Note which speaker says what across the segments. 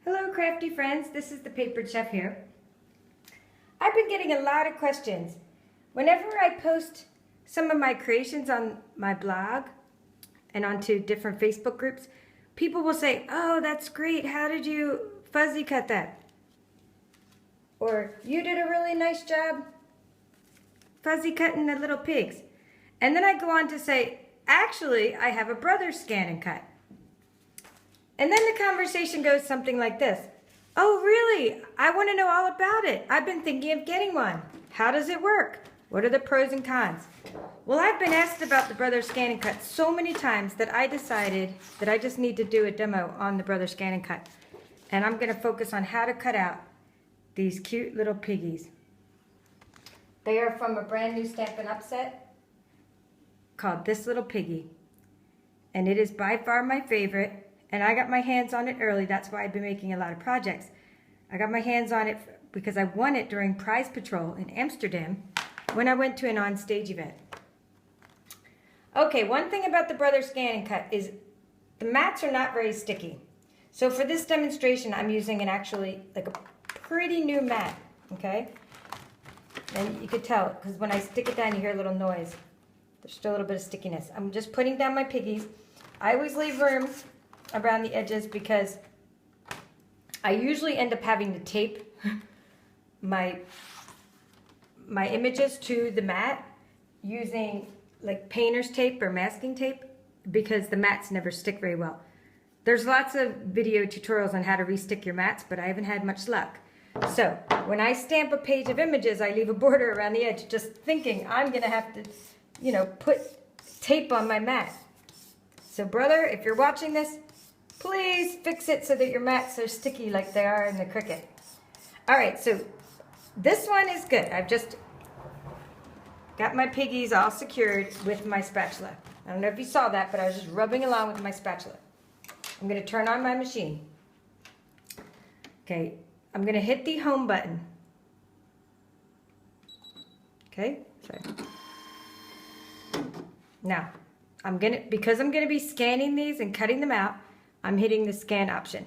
Speaker 1: Hello crafty friends, this is the Papered Chef here. I've been getting a lot of questions. Whenever I post some of my creations on my blog and onto different Facebook groups, people will say, "Oh, that's great, how did you fuzzy cut that?" Or, "You did a really nice job fuzzy cutting the little pigs." And then I go on to say, "Actually, I have a brother ScanNCut." And then the conversation goes something like this. "Oh, really? I want to know all about it. I've been thinking of getting one. How does it work? What are the pros and cons?" Well, I've been asked about the Brother ScanNCut so many times that I decided that I just need to do a demo on the Brother ScanNCut. And I'm going to focus on how to cut out these cute little piggies. They are from a brand new Stampin' Up set called This Little Piggy. And it is by far my favorite. And I got my hands on it early. That's why I've been making a lot of projects. I got my hands on it because I won it during Prize Patrol in Amsterdam when I went to an on-stage event. Okay, one thing about the Brother ScanNCut is the mats are not very sticky. So for this demonstration, I'm using a pretty new mat, okay? And you could tell, because when I stick it down, you hear a little noise. There's still a little bit of stickiness. I'm just putting down my piggies. I always leave room around the edges because I usually end up having to tape my images to the mat using like painter's tape or masking tape because the mats never stick very well. There's lots of video tutorials on how to restick your mats, but I haven't had much luck. So when I stamp a page of images, I leave a border around the edge just thinking I'm gonna have to, put tape on my mat. So brother, if you're watching this, please fix it so that your mats are sticky like they are in the Cricut. All right, so this one is good. I've just got my piggies all secured with my spatula. I don't know if you saw that, but I was just rubbing along with my spatula. I'm going to turn on my machine. Okay, I'm going to hit the home button. Okay, so now because I'm going to be scanning these and cutting them out, I'm hitting the scan option.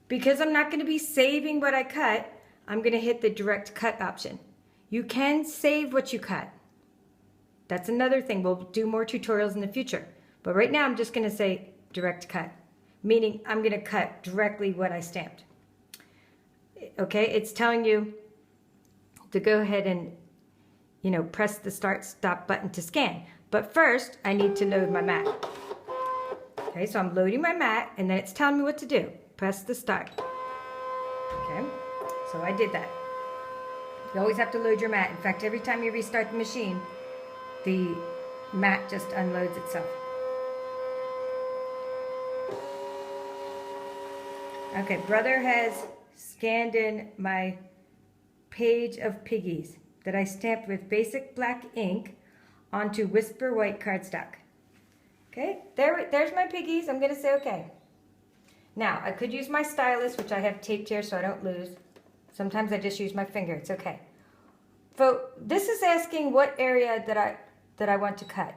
Speaker 1: Because I'm not going to be saving what I cut, I'm going to hit the direct cut option. You can save what you cut. That's another thing. We'll do more tutorials in the future. But right now I'm just going to say direct cut, meaning I'm going to cut directly what I stamped. Okay, it's telling you to go ahead and, press the start stop button to scan. But first, I need to load my mat. Okay, so I'm loading my mat, and then it's telling me what to do. Press the start. Okay, so I did that. You always have to load your mat. In fact, every time you restart the machine, the mat just unloads itself. Okay, brother has scanned in my page of piggies that I stamped with basic black ink onto Whisper white cardstock. Okay, there's my piggies. I'm going to say okay. Now, I could use my stylus, which I have taped here so I don't lose. Sometimes I just use my finger. It's okay. So this is asking what area that I want to cut.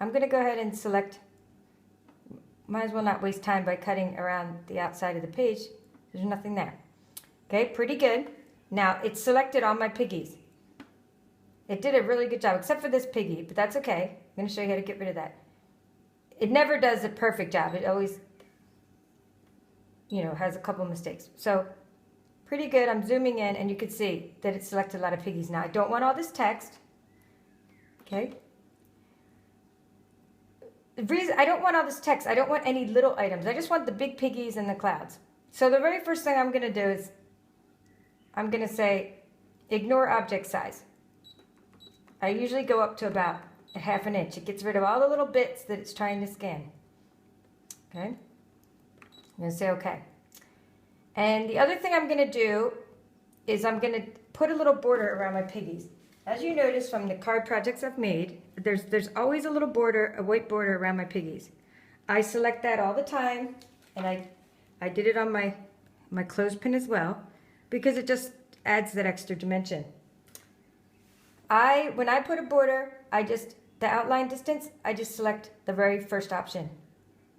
Speaker 1: I'm going to go ahead and select. Might as well not waste time by cutting around the outside of the page. There's nothing there. Okay, pretty good. Now, it's selected all my piggies. It did a really good job, except for this piggy, but that's okay. I'm going to show you how to get rid of that. It never does a perfect job. It always, has a couple mistakes. So, pretty good. I'm zooming in, and you can see that it selected a lot of piggies. Now, I don't want all this text. Okay? The reason I don't want all this text, I don't want any little items. I just want the big piggies and the clouds. So the very first thing I'm going to do is I'm going to say ignore object size. I usually go up to about a ½ inch. It gets rid of all the little bits that it's trying to scan. Okay? I'm going to say okay. And the other thing I'm going to do is I'm going to put a little border around my piggies. As you notice from the card projects I've made, there's always a little border, a white border around my piggies. I select that all the time, and I did it on my clothespin as well, because it just adds that extra dimension. When I put a border, the outline distance, I just select the very first option,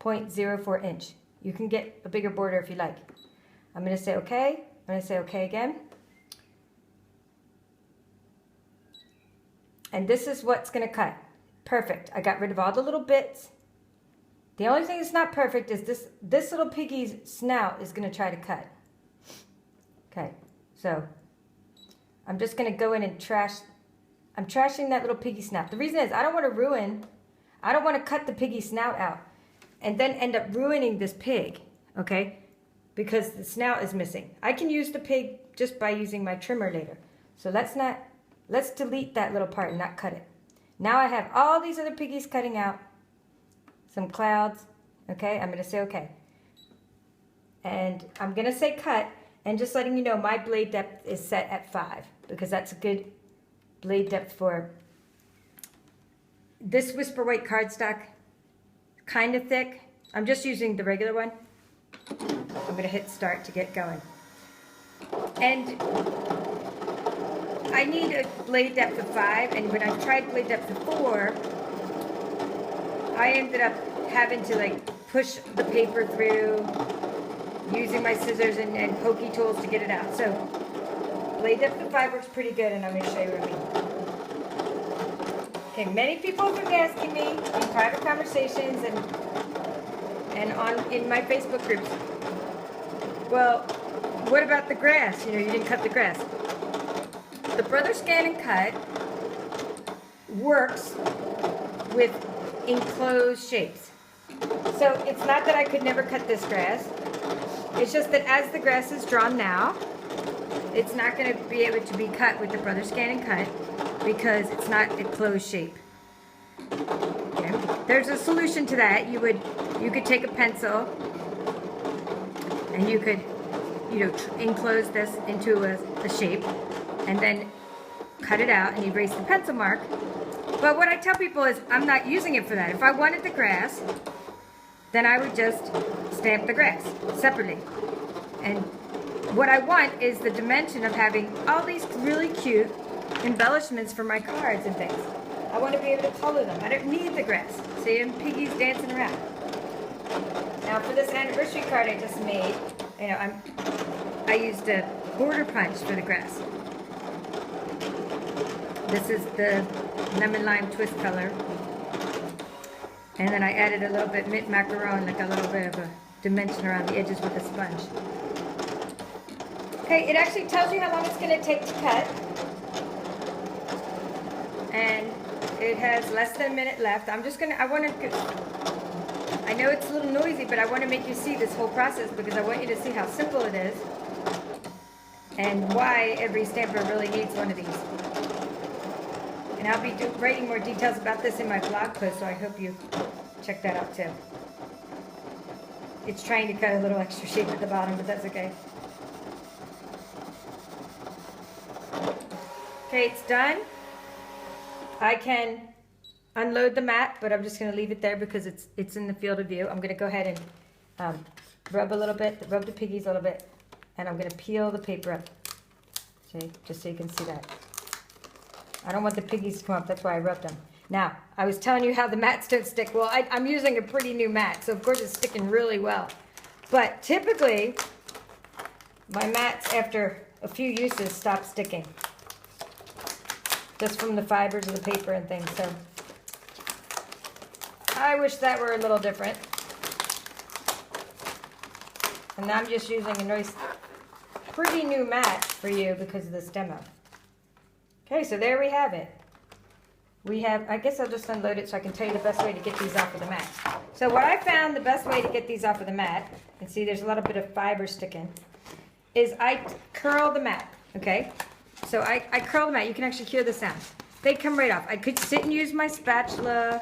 Speaker 1: 0.04 inch. You can get a bigger border if you like. I'm going to say okay. I'm going to say okay again. And this is what's going to cut. Perfect. I got rid of all the little bits. The only thing that's not perfect is this little piggy's snout is going to try to cut. Okay, so I'm just going to go in and I'm trashing that little piggy snout. The reason is I don't want to cut the piggy snout out and then end up ruining this pig, okay? Because the snout is missing. I can use the pig just by using my trimmer later. So let's delete that little part and not cut it. Now I have all these other piggies cutting out. Some clouds, okay? I'm going to say okay. And I'm going to say cut, and just letting you know my blade depth is set at 5 because that's a good blade depth for this Whisper White cardstock. Kind of thick. I'm just using the regular one. I'm going to hit start to get going. And I need a blade depth of 5, and when I tried blade depth of 4, I ended up having to like push the paper through using my scissors and pokey tools to get it out. So blade depth of 5 works pretty good, and I'm going to show you what I mean. Okay, many people have been asking me in private conversations and in my Facebook groups, well, what about the grass? You know, you didn't cut the grass. The Brother ScanNCut works with enclosed shapes. So it's not that I could never cut this grass. It's just that as the grass is drawn now, it's not going to be able to be cut with the Brother ScanNCut because it's not a closed shape. Okay. There's a solution to that. You could take a pencil and you could, you know, enclose this into a shape and then cut it out and erase the pencil mark. But what I tell people is I'm not using it for that. If I wanted the grass, then I would just stamp the grass separately. And what I want is the dimension of having all these really cute embellishments for my cards and things. I want to be able to color them. I don't need the grass. See them piggies dancing around. Now for this anniversary card I just made, you know, I used a border punch for the grass. This is the lemon lime twist color. And then I added a little bit mint macaron, like a little bit of a dimension around the edges with a sponge. Okay, it actually tells you how long it's going to take to cut. And it has less than a minute left. I know it's a little noisy, but I want to make you see this whole process because I want you to see how simple it is and why every stamper really needs one of these. And I'll be writing more details about this in my blog post, so I hope you check that out too. It's trying to cut a little extra shape at the bottom, but that's okay. Okay, it's done. I can unload the mat, but I'm just going to leave it there because it's in the field of view. I'm going to go ahead and rub the piggies a little bit, and I'm going to peel the paper up. See, just so you can see that. I don't want the piggies to come up, that's why I rubbed them. Now, I was telling you how the mats don't stick. Well, I'm using a pretty new mat, so of course it's sticking really well. But typically, my mats, after a few uses, stop sticking. Just from the fibers of the paper and things, so. I wish that were a little different. And I'm just using a nice, pretty new mat for you because of this demo. Okay, so there we have it. We have, I guess I'll just unload it so I can tell you the best way to get these off of the mat. So what I found the best way to get these off of the mat, and see there's a little bit of fiber sticking, is I curl the mat, okay? So I curl the mat. You can actually hear the sound. They come right off. I could sit and use my spatula.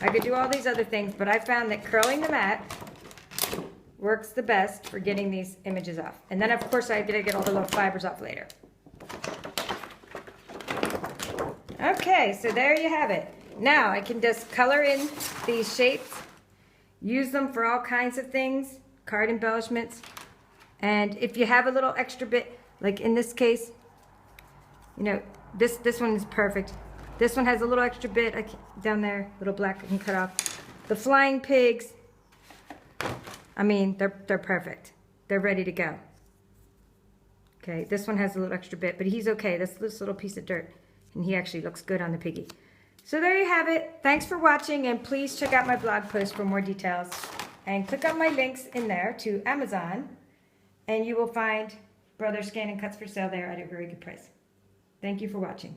Speaker 1: I could do all these other things, but I found that curling the mat works the best for getting these images off. And then, of course, I gotta get all the little fibers off later. Okay, so there you have it. Now I can just color in these shapes, use them for all kinds of things, card embellishments. And if you have a little extra bit, like in this case, you know, this one is perfect. This one has a little extra bit down there, little black I can cut off. The flying pigs, I mean, they're perfect. They're ready to go. Okay, this one has a little extra bit, but he's okay. That's this little piece of dirt, and he actually looks good on the piggy. So there you have it. Thanks for watching, and please check out my blog post for more details. And click on my links in there to Amazon, and you will find Brother ScanNCuts for sale there at a very good price. Thank you for watching.